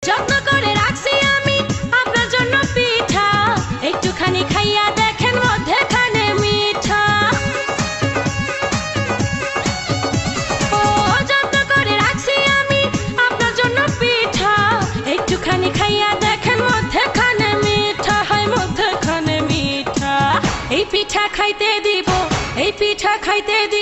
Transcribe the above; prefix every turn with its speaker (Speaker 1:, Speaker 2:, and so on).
Speaker 1: যত্ন করে রাখছি আমি আপনার জন্য পিঠা, একটুখানি খাইয়া দেখেন মধ্যেখানে মিঠা। ও যত্ন করে রাখছি আমি আপনার জন্য পিঠা, একটুখানি খাইয়া দেখেন মধ্যেখানে মিঠা, হয় মধ্যেখানে মিঠা। এই পিঠা খাইতে দিব, এই পিঠা খাইতে দিব